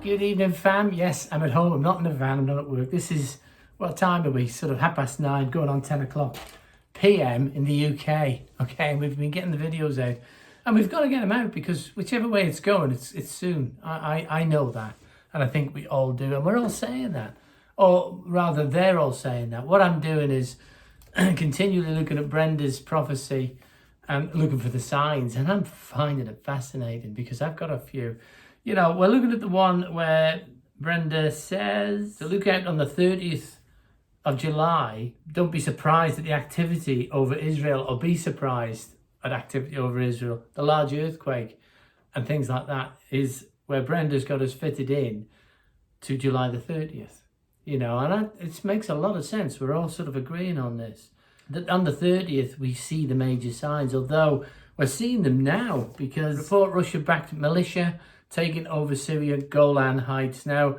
Good evening, fam. Yes, I'm at home. I'm not in the van. I'm not at work. This is, what time are we? Sort of 9:30, going on 10 o'clock p.m. in the UK. Okay, and we've been getting the videos out. And we've got to get them out because whichever way it's going, it's soon. I know that. And I think we all do. And we're all saying that. Or rather, they're all saying that. What I'm doing is continually looking at Brenda's prophecy and looking for the signs. And I'm finding it fascinating because I've got a few. You know, we're looking at the one where Brenda says to look out on the 30th of July. Don't be surprised at the activity over Israel, or be surprised at activity over Israel. The large earthquake and things like that is where Brenda's got us fitted in to July the 30th. You know, and it makes a lot of sense. We're all sort of agreeing on this. That on the 30th, we see the major signs, although we're seeing them now because report Russia-backed militia taking over Syria, Golan Heights. Now,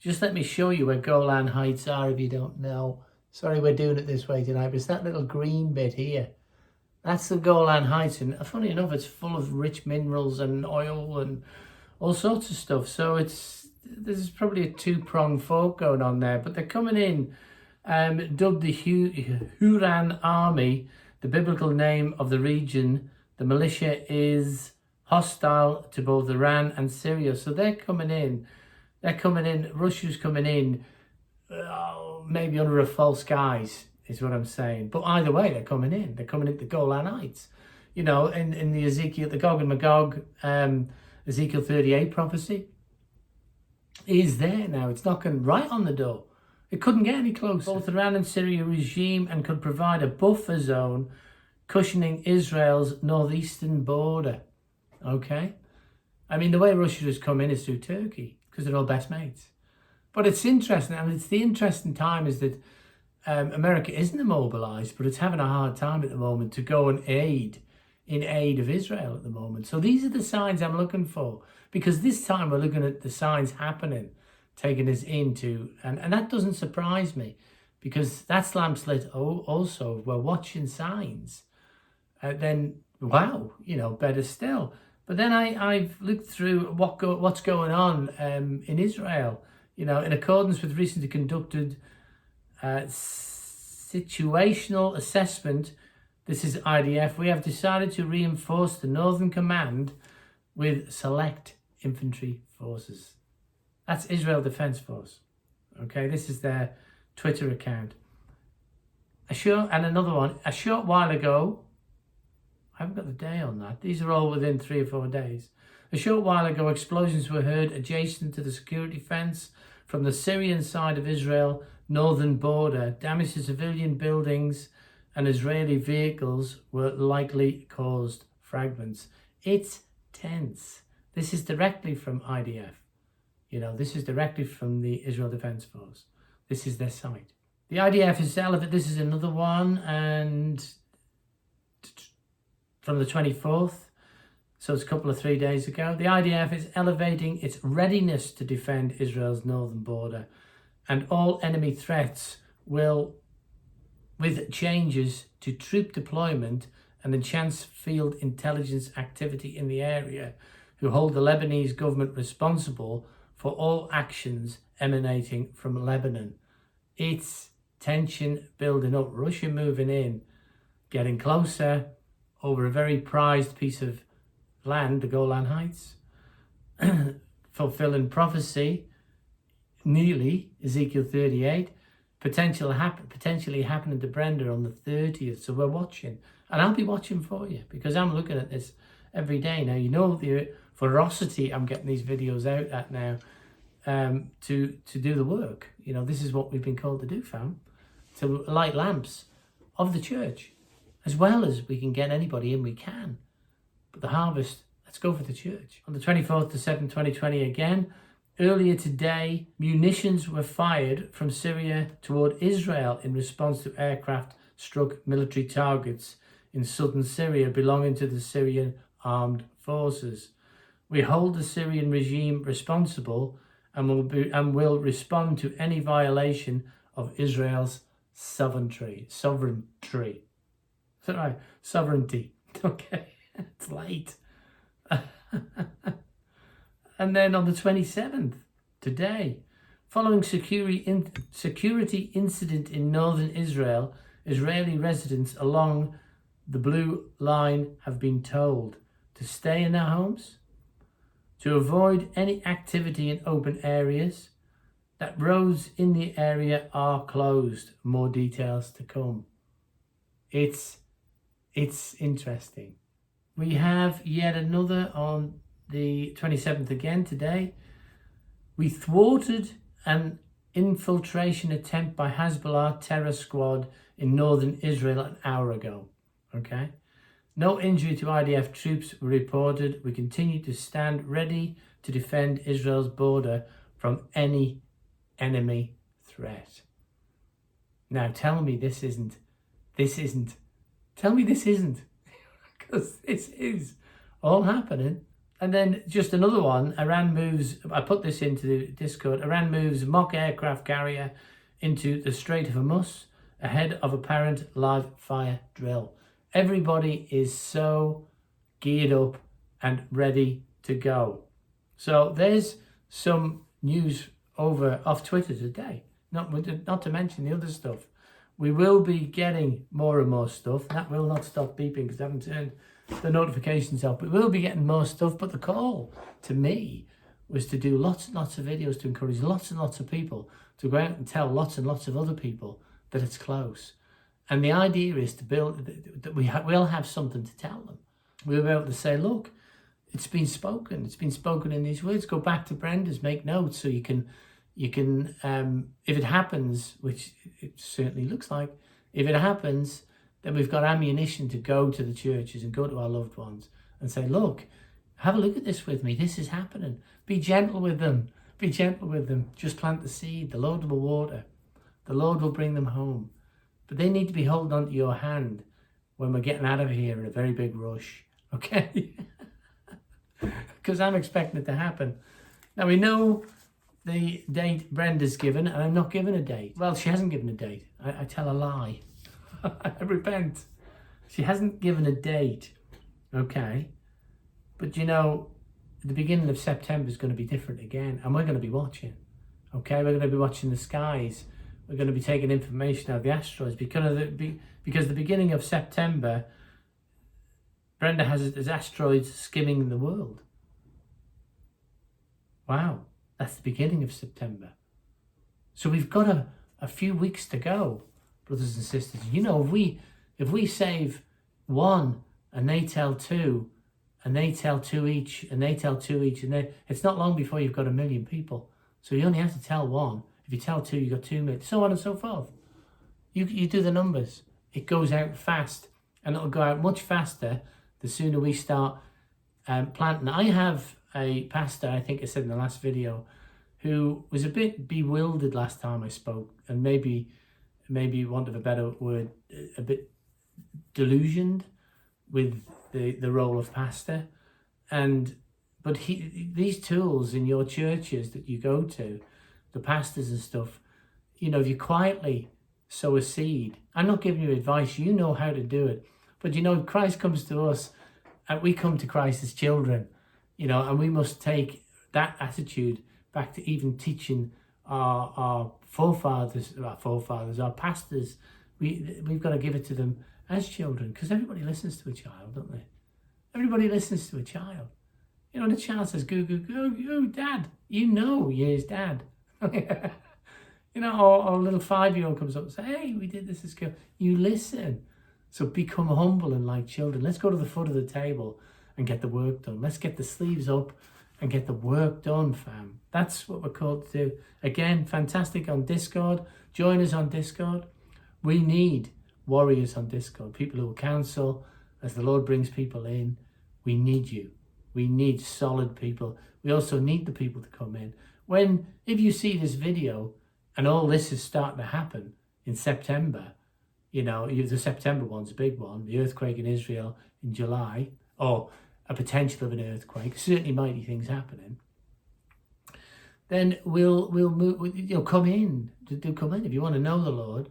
just let me show you where Golan Heights are if you don't know. Sorry we're doing it this way tonight, but it's that little green bit here. That's the Golan Heights, and funny enough, it's full of rich minerals and oil and all sorts of stuff. So there's probably a two-pronged fork going on there, but they're coming in, dubbed the Huron Army, the biblical name of the region. The militia is hostile to both Iran and Syria. So they're coming in. Russia's coming in, maybe under a false guise, is what I'm saying. But either way, they're coming in. They're coming into the Golan Heights. You know, in the Ezekiel, the Gog and Magog, Ezekiel 38 prophecy is there now. It's knocking right on the door. It couldn't get any closer. Both Iran and Syria regime and could provide a buffer zone cushioning Israel's northeastern border. Okay? I mean, the way Russia has come in is through Turkey because they're all best mates. But it's interesting, and it's the interesting time is that America isn't immobilized, but it's having a hard time at the moment to go and in aid of Israel at the moment. So these are the signs I'm looking for, because this time we're looking at the signs happening, taking us into, and that doesn't surprise me, because that's lamps lit also. We're watching signs. Then, wow, you know, better still. But then I've looked through what's going on in Israel. You know, in accordance with recently conducted situational assessment, this is IDF, we have decided to reinforce the Northern Command with select infantry forces. That's Israel Defense Force. Okay, this is their Twitter account. And another one, a short while ago, I haven't got the day on that. These are all within 3 or 4 days. A short while ago, explosions were heard adjacent to the security fence from the Syrian side of Israel northern border. Damage to civilian buildings and Israeli vehicles were likely caused fragments. It's tense. This is directly from IDF. You know, this is directly from the Israel Defense Force. This is their site. The IDF is elevated. This is another one, and from the 24th, so it's a couple of 3 days ago. The IDF is elevating its readiness to defend Israel's northern border and all enemy threats with changes to troop deployment and enhanced field intelligence activity in the area, who hold the Lebanese government responsible for all actions emanating from Lebanon. It's tension building up. Russia moving in, getting closer over a very prized piece of land, the Golan Heights, fulfilling prophecy, nearly, Ezekiel 38, potentially happening to Brenda on the 30th. So we're watching, and I'll be watching for you because I'm looking at this every day. Now, you know the ferocity I'm getting these videos out at now to do the work. You know, this is what we've been called to do, fam, to light lamps of the church. As well as we can get anybody in, we can. But the harvest, let's go for the church. On the 24th to 7th, 2020 again, earlier today, munitions were fired from Syria toward Israel in response to aircraft struck military targets in southern Syria belonging to the Syrian armed forces. We hold the Syrian regime responsible and will respond to any violation of Israel's sovereignty. Right, sovereignty. Okay, it's late. And then on the 27th, today. Following security incident in northern Israel, Israeli residents along the blue line have been told to stay in their homes, to avoid any activity in open areas, that roads in the area are closed. More details to come. It's interesting. We have yet another on the 27th again today. We thwarted an infiltration attempt by Hezbollah terror squad in northern Israel an hour ago. Okay. No injury to IDF troops were reported. We continue to stand ready to defend Israel's border from any enemy threat. Now tell me this isn't. Tell me this isn't. Because this is all happening. And then just another one, Iran moves, I put this into the Discord, Iran moves mock aircraft carrier into the Strait of Hormuz ahead of apparent live fire drill. Everybody is so geared up and ready to go. So there's some news off Twitter today, not to mention the other stuff. We will be getting more and more stuff. That will not stop beeping because I haven't turned the notifications off. We will be getting more stuff, but the call to me was to do lots and lots of videos to encourage lots and lots of people to go out and tell lots and lots of other people that it's close. And the idea is to build that we'll have something to tell them. We'll be able to say, look, it's been spoken. It's been spoken in these words. Go back to Brenda's, make notes so you can, if it happens, which it certainly looks like, if it happens, then we've got ammunition to go to the churches and go to our loved ones and say, look, have a look at this with me. This is happening. Be gentle with them. Be gentle with them. Just plant the seed. The Lord will water. The Lord will bring them home. But they need to be holding on to your hand when we're getting out of here in a very big rush. Okay? Because I'm expecting it to happen. Now we know the date Brenda's given, and I'm not giving a date. Well, she hasn't given a date. I tell a lie. I repent. She hasn't given a date. Okay? But you know, the beginning of September is going to be different again, and we're going to be watching. Okay? We're going to be watching the skies. We're going to be taking information out of the asteroids because the beginning of September, Brenda has asteroids skimming the world. Wow, that's the beginning of September. So we've got a few weeks to go, brothers and sisters. You know, if we save one and they tell two, and they tell two each, and they tell two each, and then it's not long before you've got 1 million people. So you only have to tell one. If you tell two, you've got 2 million, so on and so forth. You do the numbers. It goes out fast, and it'll go out much faster the sooner we start planting. I have a pastor, I think I said in the last video, who was a bit bewildered last time I spoke, and maybe want of a better word, a bit delusioned with the role of pastor. But these tools in your churches that you go to, the pastors and stuff, you know, if you quietly sow a seed, I'm not giving you advice, you know how to do it. But you know, Christ comes to us, and we come to Christ as children, you know, and we must take that attitude back to even teaching our forefathers, our pastors. We've got to give it to them as children, because everybody listens to a child, don't they? Everybody listens to a child. You know, when a child says, "Goo, goo, goo, goo, Dad," you know you're his dad. You know, or a little 5-year-old comes up and says, "Hey, we did this at school." You listen. So become humble and like children. Let's go to the foot of the table and get the work done. Let's get the sleeves up and get the work done, fam. That's what we're called to do. Again, fantastic on Discord. Join us on Discord. We need warriors on Discord, people who will counsel as the Lord brings people in. We need you. We need solid people. We also need the people to come in. If you see this video and all this is starting to happen in September, you know, the September one's a big one, the earthquake in Israel in July, or a potential of an earthquake, certainly mighty things happening, then we'll move, you know, come in. Do come in. If you want to know the Lord,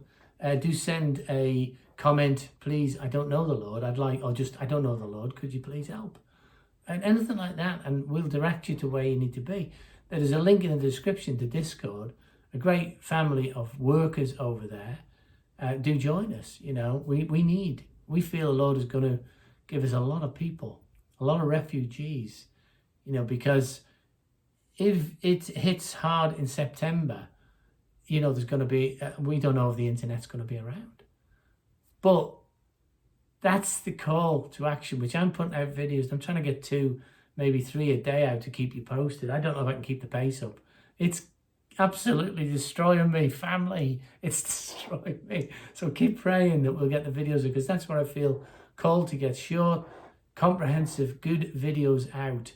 do send a comment, please, I don't know the Lord, I don't know the Lord, could you please help? And anything like that, and we'll direct you to where you need to be. There is a link in the description to Discord, a great family of workers over there. Do join us. You know, we feel the Lord is going to give us a lot of people, a lot of refugees, you know, because if it hits hard in September, you know, there's going to be, we don't know if the internet's going to be around. But that's the call to action, which I'm putting out videos. I'm trying to get 2, maybe 3 a day out to keep you posted. I don't know if I can keep the pace up. It's absolutely destroying me, family. It's destroying me. So keep praying that we'll get the videos, because that's what I feel called to get: short, comprehensive, good videos out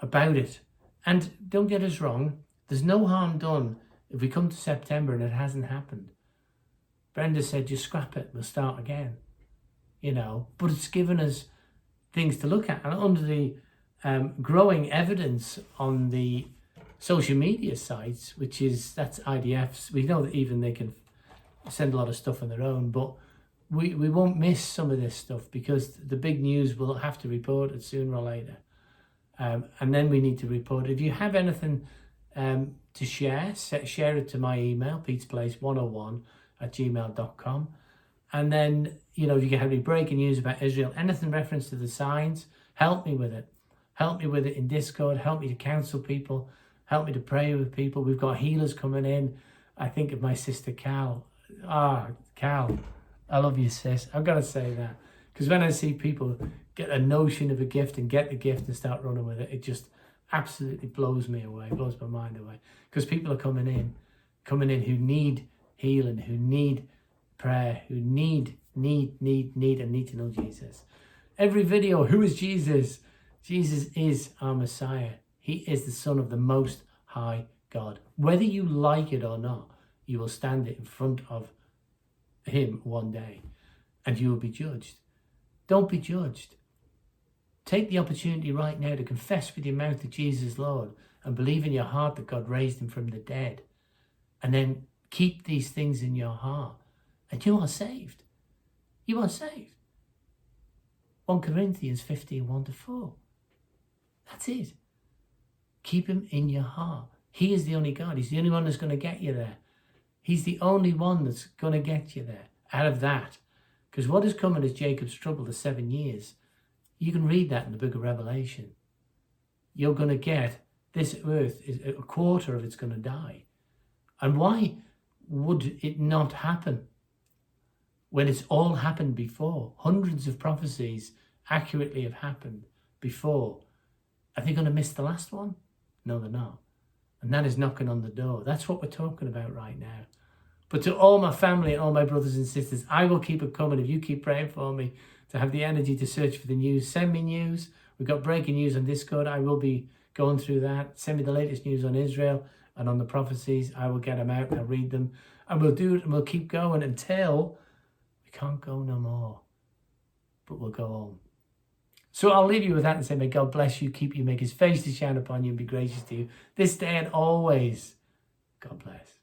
about it. And don't get us wrong, there's no harm done if we come to September and it hasn't happened. Brenda said, just scrap it, we'll start again. You know, but it's given us things to look at. And under the growing evidence on the social media sites, that's IDFs, we know that even they can send a lot of stuff on their own, but we won't miss some of this stuff, because the big news will have to report it sooner or later. And then we need to report it. If you have anything to share it to my email, petesplace101@gmail.com. And then, you know, if you have any breaking news about Israel, anything reference to the signs, help me with it. Help me with it in Discord. Help me to counsel people. Help me to pray with people. We've got healers coming in. I think of my sister Cal. Cal, I love you, sis. I've got to say that. Because when I see people get a notion of a gift and get the gift and start running with it, it just absolutely blows me away, blows my mind away. Because people are coming in who need healing, who need prayer, who need to know Jesus. Every video, who is Jesus? Jesus is our Messiah. He is the Son of the Most High God. Whether you like it or not, you will stand in front of him one day and you will be judged. Don't be judged. Take the opportunity right now to confess with your mouth that Jesus is Lord and believe in your heart that God raised him from the dead. And then keep these things in your heart and you are saved. You are saved. 1 Corinthians 15, 1-4. That's it. Keep him in your heart. He is the only God. He's the only one that's going to get you there. He's the only one that's going to get you there out of that. Because what is coming is Jacob's trouble, the 7 years. You can read that in the book of Revelation. You're going to get this earth, a quarter of it's going to die. And why would it not happen when it's all happened before? Hundreds of prophecies accurately have happened before. Are they going to miss the last one? No, they're not. And that is knocking on the door. That's what we're talking about right now. But to all my family and all my brothers and sisters, I will keep it coming if you keep praying for me to have the energy to search for the news. Send me news. We've got breaking news on Discord. I will be going through that. Send me the latest news on Israel and on the prophecies. I will get them out and I'll read them. And we'll do it and we'll keep going until we can't go no more. But we'll go home. So I'll leave you with that and say, may God bless you, keep you, make his face to shine upon you and be gracious to you this day and always. God bless.